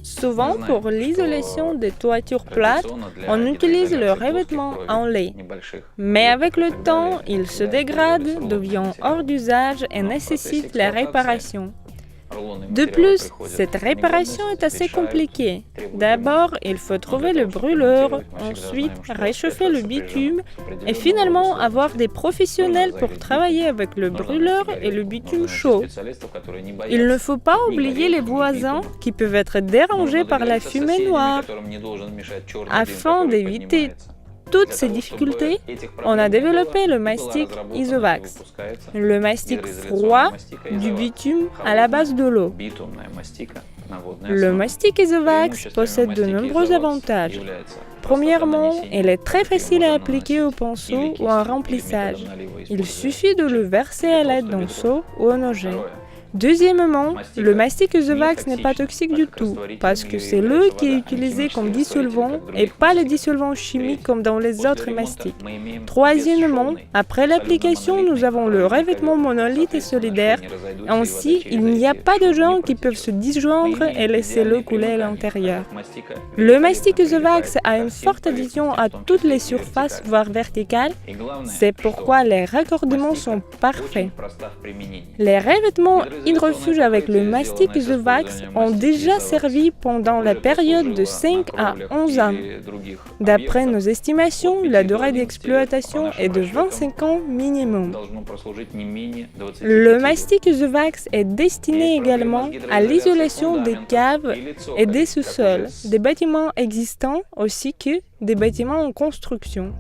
Souvent, pour l'isolation des toitures plates, on utilise le revêtement en lait. Mais avec le temps, il se dégrade, devient hors d'usage et nécessite la réparation. De plus, cette réparation est assez compliquée. D'abord, il faut trouver le brûleur, ensuite réchauffer le bitume et finalement avoir des professionnels pour travailler avec le brûleur et le bitume chaud. Il ne faut pas oublier les voisins qui peuvent être dérangés par la fumée noire. Afin d'éviter toutes ces difficultés, on a développé le mastic Isovax, le mastic froid du bitume à la base de l'eau. Le mastic Isovax possède de nombreux avantages. Premièrement, il est très facile à appliquer au pinceau ou en remplissage. Il suffit de le verser à l'aide d'un seau ou un objet. Deuxièmement, le mastic Isovax n'est pas toxique du tout, parce que c'est l'eau qui est utilisée comme dissolvant et pas le dissolvant chimique comme dans les autres mastiques. Troisièmement, après l'application, nous avons le revêtement monolithe et solidaire. Ainsi, il n'y a pas de gens qui peuvent se disjoindre et laisser l'eau couler à l'intérieur. Le mastic Isovax a une forte adhésion à toutes les surfaces, voire verticales. C'est pourquoi les raccordements sont parfaits. Les revêtements hydrofuge avec le mastic Isovax ont déjà servi pendant la période de 5 à 11 ans. D'après nos estimations, la durée d'exploitation est de 25 ans minimum. Le mastic Isovax est destiné également à l'isolation des caves et des sous-sols, des bâtiments existants ainsi que des bâtiments en construction.